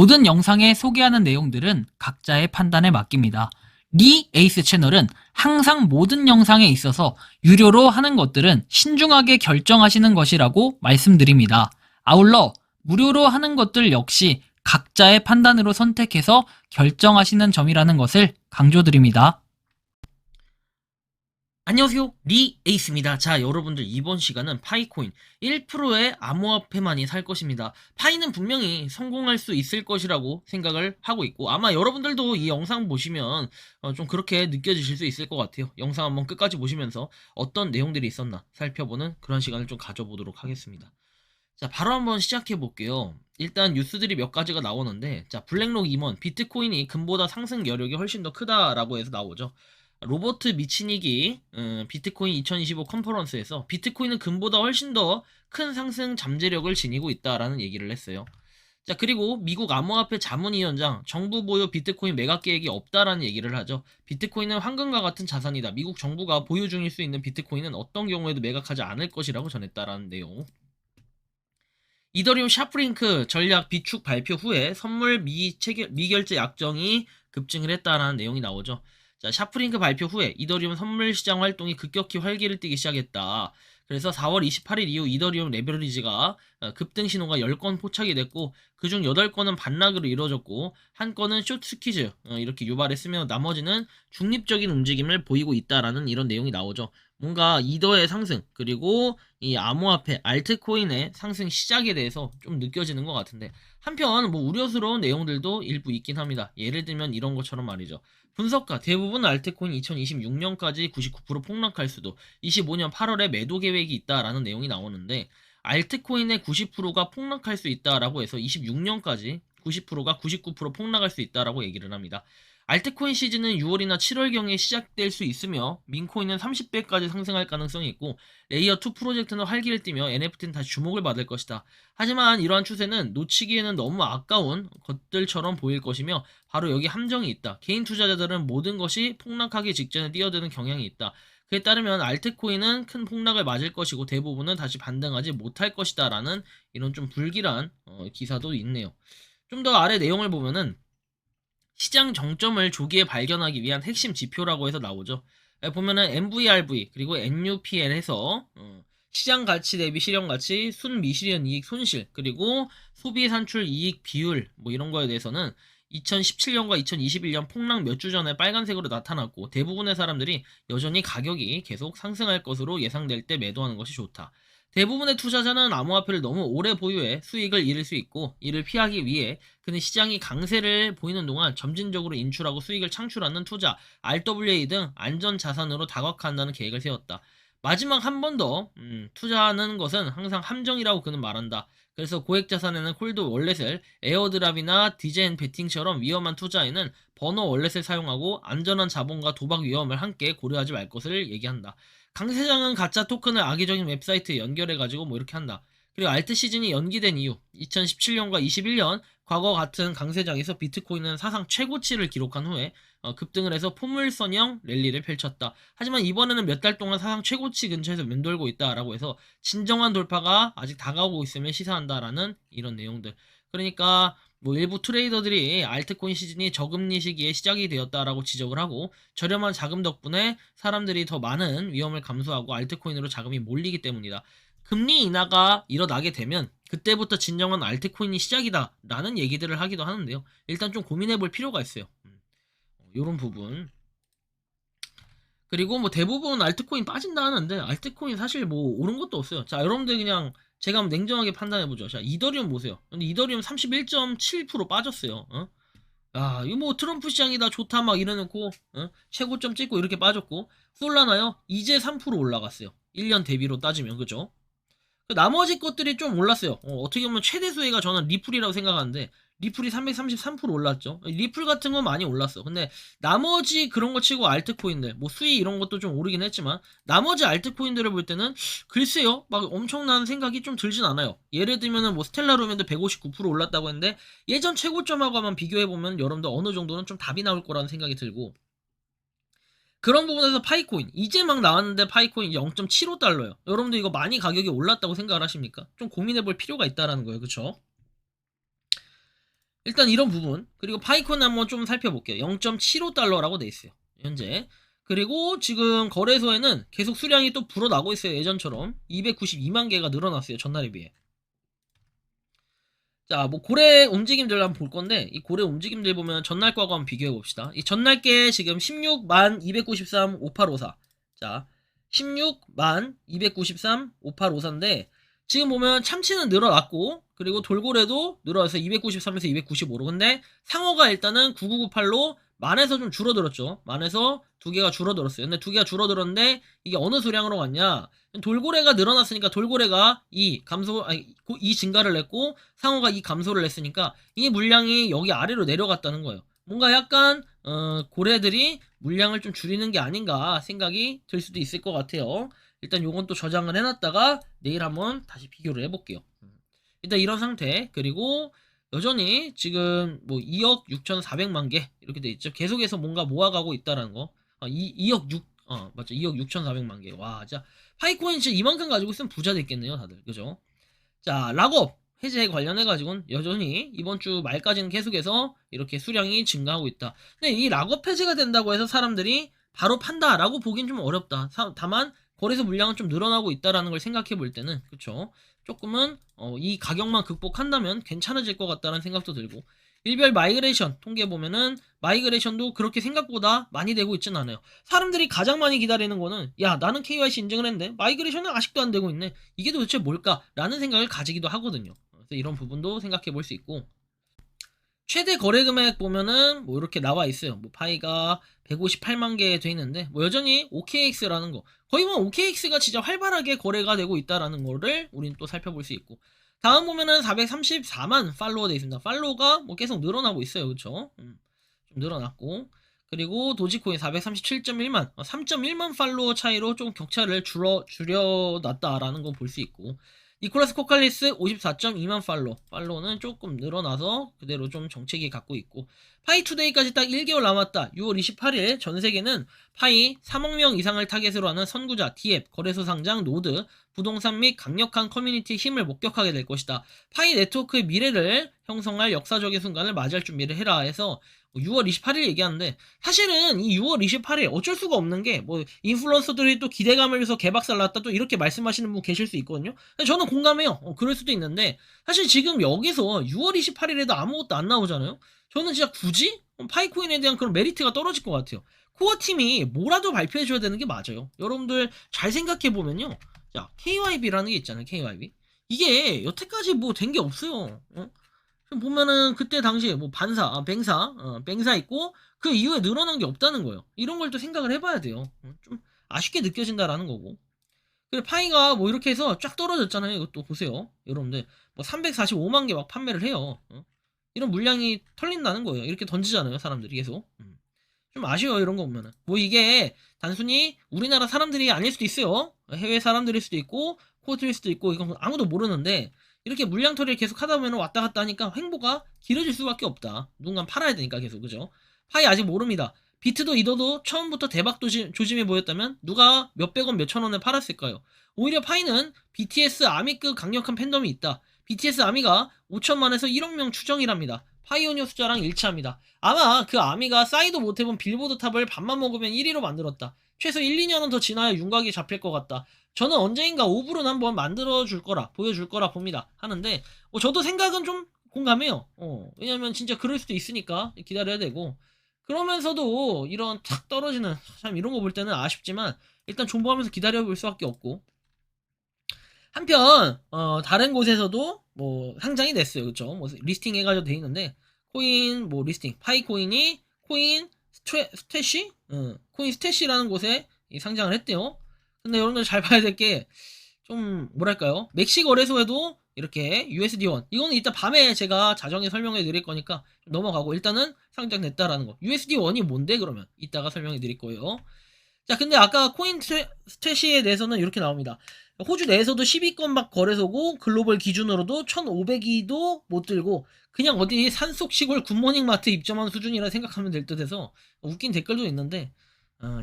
모든 영상에 소개하는 내용들은 각자의 판단에 맡깁니다. 리 에이스 채널은 항상 모든 영상에 있어서 유료로 하는 것들은 신중하게 결정하시는 것이라고 말씀드립니다. 아울러 무료로 하는 것들 역시 각자의 판단으로 선택해서 결정하시는 점이라는 것을 강조드립니다. 안녕하세요, 리 에이스입니다. 자, 여러분들 이번 시간은 파이코인 1%의 암호화폐만이 살 것입니다. 파이는 분명히 성공할 수 있을 것이라고 생각을 하고 있고, 아마 여러분들도 이 영상 보시면 좀 그렇게 느껴지실 수 있을 것 같아요. 영상 한번 끝까지 보시면서 어떤 내용들이 있었나 살펴보는 그런 시간을 좀 가져보도록 하겠습니다. 자, 바로 한번 시작해 볼게요. 일단 뉴스들이 몇 가지가 나오는데, 자, 블랙록 임원, 비트코인이 금보다 상승 여력이 훨씬 더 크다라고 해서 나오죠. 로버트 미치닉이 비트코인 2025 컨퍼런스에서 비트코인은 금보다 훨씬 더 큰 상승 잠재력을 지니고 있다라는 얘기를 했어요. 자, 그리고 미국 암호화폐 자문위원장, 정부 보유 비트코인 매각 계획이 없다라는 얘기를 하죠. 비트코인은 황금과 같은 자산이다. 미국 정부가 보유 중일 수 있는 비트코인은 어떤 경우에도 매각하지 않을 것이라고 전했다라는 내용. 이더리움 샤프링크 전략 비축 발표 후에 선물 미결제 약정이 급증을 했다라는 내용이 나오죠. 자, 샤프링크 발표 후에 이더리움 선물 시장 활동이 급격히 활기를 띠기 시작했다. 그래서 4월 28일 이후 이더리움 레버리지가 급등 신호가 10건 포착이 됐고, 그중 8건은 반락으로 이루어졌고, 한 건은 숏 스퀴즈 이렇게 유발했으며, 나머지는 중립적인 움직임을 보이고 있다라는 이런 내용이 나오죠. 뭔가 이더의 상승, 그리고 이 암호화폐 알트코인의 상승 시작에 대해서 좀 느껴지는 것 같은데, 한편 뭐 우려스러운 내용들도 일부 있긴 합니다. 예를 들면 이런 것처럼 말이죠. 분석가 대부분 알트코인 2026년까지 99% 폭락할 수도, 25년 8월에 매도 계획이 있다라는 내용이 나오는데, 알트코인의 90%가 폭락할 수 있다라고 해서 26년까지 90%가 99% 폭락할 수 있다라고 얘기를 합니다. 알트코인 시즌은 6월이나 7월경에 시작될 수 있으며, 민코인은 30배까지 상승할 가능성이 있고, 레이어2 프로젝트는 활기를 띠며 NFT는 다시 주목을 받을 것이다. 하지만 이러한 추세는 놓치기에는 너무 아까운 것들처럼 보일 것이며, 바로 여기 함정이 있다. 개인 투자자들은 모든 것이 폭락하기 직전에 뛰어드는 경향이 있다. 그에 따르면 알트코인은 큰 폭락을 맞을 것이고, 대부분은 다시 반등하지 못할 것이다 라는 이런 좀 불길한 기사도 있네요. 좀 더 아래 내용을 보면은 시장 정점을 조기에 발견하기 위한 핵심 지표라고 해서 나오죠. 보면은 MVRV 그리고 NUPL 해서 시장 가치 대비 실현 가치, 순미실현 이익 손실, 그리고 소비 산출 이익 비율 뭐 이런 거에 대해서는 2017년과 2021년 폭락 몇 주 전에 빨간색으로 나타났고, 대부분의 사람들이 여전히 가격이 계속 상승할 것으로 예상될 때 매도하는 것이 좋다. 대부분의 투자자는 암호화폐를 너무 오래 보유해 수익을 잃을 수 있고, 이를 피하기 위해 그는 시장이 강세를 보이는 동안 점진적으로 인출하고 수익을 창출하는 투자, RWA 등 안전 자산으로 다각화한다는 계획을 세웠다. 마지막 한 번 더 투자하는 것은 항상 함정이라고 그는 말한다. 그래서 고액 자산에는 콜드 월렛을, 에어드랍이나 디젠 베팅처럼 위험한 투자에는 버너 월렛을 사용하고, 안전한 자본과 도박 위험을 함께 고려하지 말 것을 얘기한다. 강세장은 가짜 토큰을 악의적인 웹사이트에 연결해가지고 뭐 이렇게 한다. 그리고 알트 시즌이 연기된 이유, 2017년과 21년 과거 같은 강세장에서 비트코인은 사상 최고치를 기록한 후에 급등을 해서 포물선형 랠리를 펼쳤다. 하지만 이번에는 몇 달 동안 사상 최고치 근처에서 맴돌고 있다라고 해서 진정한 돌파가 아직 다가오고 있음을 시사한다라는 이런 내용들. 그러니까 뭐 일부 트레이더들이 알트코인 시즌이 저금리 시기에 시작이 되었다라고 지적을 하고, 저렴한 자금 덕분에 사람들이 더 많은 위험을 감수하고 알트코인으로 자금이 몰리기 때문이다. 금리 인하가 일어나게 되면 그때부터 진정한 알트코인이 시작이다 라는 얘기들을 하기도 하는데요. 일단 좀 고민해 볼 필요가 있어요. 요런 부분. 그리고 뭐 대부분 알트코인 빠진다 하는데, 알트코인 사실 뭐 오른 것도 없어요. 자, 여러분들 그냥 제가 한번 냉정하게 판단해보죠. 자, 이더리움 보세요. 근데 이더리움 31.7% 빠졌어요. 아, 이거 뭐 트럼프 시장이다 좋다 막 이래놓고 최고점 찍고 이렇게 빠졌고, 솔라나요? 이제 3% 올라갔어요. 1년 대비로 따지면, 그죠? 나머지 것들이 좀 올랐어요. 어떻게 보면 최대 수혜가 저는 리플이라고 생각하는데, 리플이 333% 올랐죠. 리플 같은 건 많이 올랐어. 근데 나머지 그런 거 치고 알트코인들, 뭐 수위 이런 것도 좀 오르긴 했지만, 나머지 알트코인들을 볼 때는 글쎄요, 막 엄청난 생각이 좀 들진 않아요. 예를 들면은 뭐 스텔라루멘도 159% 올랐다고 했는데, 예전 최고점하고만 비교해보면 여러분들 어느 정도는 좀 답이 나올 거라는 생각이 들고, 그런 부분에서 파이코인 이제 막 나왔는데 파이코인 0.75달러예요. 여러분들 이거 많이 가격이 올랐다고 생각을 하십니까? 좀 고민해볼 필요가 있다라는 거예요. 그쵸? 일단 이런 부분, 그리고 파이콘 한번 좀 살펴볼게요. 0.75달러라고 돼 있어요. 현재. 그리고 지금 거래소에는 계속 수량이 또 불어나고 있어요. 예전처럼 292만 개가 늘어났어요. 전날에 비해. 자, 뭐 고래 움직임들 한번 볼 건데, 이 고래 움직임들 보면 전날 거하고 한번 비교해 봅시다. 이 전날 게 지금 16만 293 5854. 자, 16만 293 5854인데 지금 보면 참치는 늘어났고, 그리고 돌고래도 늘어나서 293에서 295로. 근데 상어가 일단은 9998로 만에서 좀 줄어들었죠. 만에서 두 개가 줄어들었어요. 근데 두 개가 줄어들었는데 이게 어느 수량으로 갔냐? 돌고래가 늘어났으니까 돌고래가 이 증가를 냈고 상어가 이 감소를 했으니까 이 물량이 여기 아래로 내려갔다는 거예요. 뭔가 약간 고래들이 물량을 좀 줄이는 게 아닌가 생각이 들 수도 있을 것 같아요. 일단 요건 또 저장을 해놨다가 내일 한번 다시 비교를 해볼게요. 일단 이런 상태. 그리고 여전히 지금 뭐 2억 6,400만 개 이렇게 돼 있죠. 계속해서 뭔가 모아가고 있다라는 거. 2억 6 맞죠. 2억 6,400만 개. 와, 진짜 파이코인 진짜 이만큼 가지고 있으면 부자 됐겠네요, 다들. 그죠? 자, 락업 해제 관련해 가지고는 여전히 이번 주 말까지는 계속해서 이렇게 수량이 증가하고 있다. 근데 이 락업 해제가 된다고 해서 사람들이 바로 판다라고 보긴 좀 어렵다. 다만 거래소 물량은 좀 늘어나고 있다라는 걸 생각해 볼 때는, 그쵸, 조금은 이 가격만 극복한다면 괜찮아질 것 같다는 생각도 들고, 일별 마이그레이션 통계 보면은 마이그레이션도 그렇게 생각보다 많이 되고 있진 않아요. 사람들이 가장 많이 기다리는 거는, 야, 나는 KYC 인증을 했는데 마이그레이션은 아직도 안 되고 있네, 이게 도대체 뭘까라는 생각을 가지기도 하거든요. 그래서 이런 부분도 생각해 볼 수 있고, 최대 거래 금액 보면은 뭐 이렇게 나와 있어요. 뭐 파이가 158만 개 돼 있는데 뭐 여전히 OKX라는 거, 거의 뭐 OKX가 진짜 활발하게 거래가 되고 있다라는 거를 우리는 또 살펴볼 수 있고, 다음 보면은 434만 팔로워 돼 있습니다. 팔로워가 뭐 계속 늘어나고 있어요. 그쵸? 좀 늘어났고, 그리고 도지코인 437.1만 3.1만 팔로워 차이로 좀 격차를 줄여놨다라는 거 볼 수 있고, 니콜라스 코칼리스 54.2만 팔로우는 조금 늘어나서 그대로 좀 정체기 갖고 있고, 파이투데이까지 딱 1개월 남았다. 6월 28일 전 세계는 파이 3억 명 이상을 타겟으로 하는 선구자, 디앱, 거래소 상장, 노드, 부동산 및 강력한 커뮤니티의 힘을 목격하게 될 것이다. 파이 네트워크의 미래를 형성할 역사적인 순간을 맞이할 준비를 해라 해서 6월 28일 얘기하는데, 사실은 이 6월 28일 어쩔 수가 없는 게, 뭐 인플루언서들이 또 기대감을 해서 개박살 났다 또 이렇게 말씀하시는 분 계실 수 있거든요. 저는 공감해요. 그럴 수도 있는데, 사실 지금 여기서 6월 28일에도 아무것도 안 나오잖아요. 저는 진짜 굳이 파이코인에 대한 그런 메리트가 떨어질 것 같아요. 코어 팀이 뭐라도 발표해줘야 되는 게 맞아요. 여러분들 잘 생각해보면요, 자, KYB라는 게 있잖아요. KYB 이게 여태까지 뭐 된 게 없어요. 보면은 그때 당시에 뭐 뱅사 있고 그 이후에 늘어난 게 없다는 거예요. 이런 걸 또 생각을 해봐야 돼요. 좀 아쉽게 느껴진다라는 거고. 그리고 파이가 뭐 이렇게 해서 쫙 떨어졌잖아요. 이것도 보세요, 여러분들. 뭐 345만 개 막 판매를 해요. 이런 물량이 털린다는 거예요. 이렇게 던지잖아요, 사람들이 계속. 좀 아쉬워요, 이런 거 보면은. 뭐 이게 단순히 우리나라 사람들이 아닐 수도 있어요. 해외 사람들일 수도 있고 코어트일 수도 있고, 이건 아무도 모르는데, 이렇게 물량 처리를 계속 하다 보면 왔다 갔다 하니까 횡보가 길어질 수밖에 없다. 누군가 팔아야 되니까 계속. 그죠? 파이 아직 모릅니다. 비트도 이더도 처음부터 대박 조짐해 보였다면 누가 몇백 원 몇천 원에 팔았을까요? 오히려 파이는 BTS 아미급 강력한 팬덤이 있다. BTS 아미가 5천만에서 1억 명 추정이랍니다. 파이오니어 숫자랑 일치합니다. 아마 그 아미가 싸이도 못해본 빌보드 탑을 밥만 먹으면 1위로 만들었다. 최소 1, 2년은 더 지나야 윤곽이 잡힐 것 같다. 저는 언젠가 오브론 한번 보여줄 거라 봅니다. 하는데, 저도 생각은 좀 공감해요. 왜냐면 진짜 그럴 수도 있으니까 기다려야 되고, 그러면서도 이런 탁 떨어지는, 참 이런 거 볼 때는 아쉽지만 일단 존버하면서 기다려볼 수밖에 없고, 한편 다른 곳에서도 뭐 상장이 됐어요. 그쵸? 뭐 리스팅 해가지고 돼 있는데, 코인 뭐 리스팅, 파이코인이 코인 스태시? 코인 스태시라는 곳에 상장을 했대요. 근데 여러분들 잘 봐야 될 게, 좀 뭐랄까요, 맥시 거래소에도 이렇게 USD1, 이거는 이따 밤에 제가 자정에 설명해 드릴 거니까 넘어가고, 일단은 상장됐다라는 거. USD1이 뭔데 그러면 이따가 설명해 드릴 거예요. 자, 근데 아까 코인 스태시에 대해서는 이렇게 나옵니다. 호주 내에서도 10위권 막 거래소고, 글로벌 기준으로도 1,500위도 못 들고, 그냥 어디 산속 시골 굿모닝 마트 입점한 수준이라 생각하면 될 듯해서 웃긴 댓글도 있는데,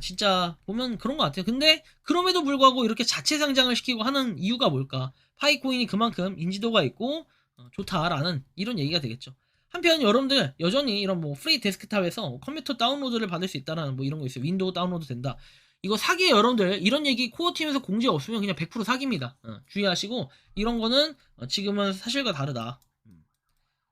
진짜 보면 그런 것 같아요. 근데 그럼에도 불구하고 이렇게 자체 상장을 시키고 하는 이유가 뭘까? 파이코인이 그만큼 인지도가 있고 좋다라는 이런 얘기가 되겠죠. 한편 여러분들 여전히 이런 뭐 프리 데스크탑에서 컴퓨터 다운로드를 받을 수 있다라는 뭐 이런 거 있어요. 윈도우 다운로드 된다. 이거 사기에 여러분들 이런 얘기 코어팀에서 공지 없으면 그냥 100% 사기입니다. 주의하시고 이런 거는 지금은 사실과 다르다.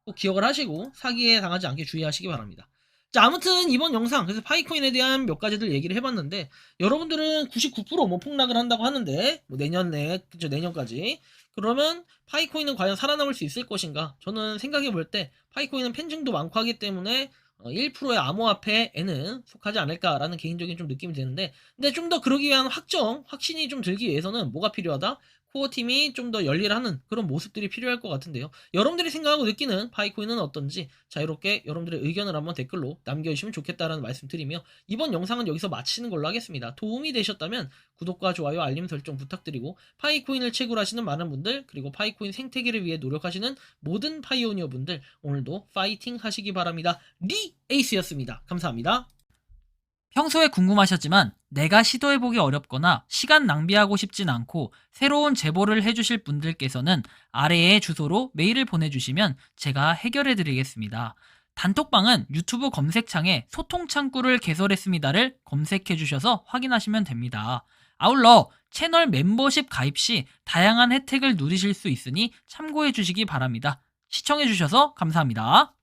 꼭 기억을 하시고 사기에 당하지 않게 주의하시기 바랍니다. 자, 아무튼 이번 영상 그래서 파이코인에 대한 몇 가지들 얘기를 해봤는데 여러분들은 99%뭐 폭락을 한다고 하는데 뭐 내년 내 그죠 내년까지 그러면 파이코인은 과연 살아남을 수 있을 것인가? 저는 생각해 볼 때 파이코인은 팬층도 많고 하기 때문에 1%의 암호화폐에는 속하지 않을까라는 개인적인 좀 느낌이 드는데 근데 좀 더 그러기 위한 확신이 좀 들기 위해서는 뭐가 필요하다? 코어팀이 좀 더 열일하는 그런 모습들이 필요할 것 같은데요. 여러분들이 생각하고 느끼는 파이코인은 어떤지 자유롭게 여러분들의 의견을 한번 댓글로 남겨주시면 좋겠다라는 말씀드리며 이번 영상은 여기서 마치는 걸로 하겠습니다. 도움이 되셨다면 구독과 좋아요, 알림 설정 부탁드리고 파이코인을 채굴하시는 많은 분들 그리고 파이코인 생태계를 위해 노력하시는 모든 파이오니어 분들 오늘도 파이팅 하시기 바랍니다. 리 에이스였습니다. 감사합니다. 평소에 궁금하셨지만 내가 시도해보기 어렵거나 시간 낭비하고 싶진 않고 새로운 제보를 해주실 분들께서는 아래의 주소로 메일을 보내주시면 제가 해결해드리겠습니다. 단톡방은 유튜브 검색창에 소통창구를 개설했습니다를 검색해주셔서 확인하시면 됩니다. 아울러 채널 멤버십 가입 시 다양한 혜택을 누리실 수 있으니 참고해주시기 바랍니다. 시청해주셔서 감사합니다.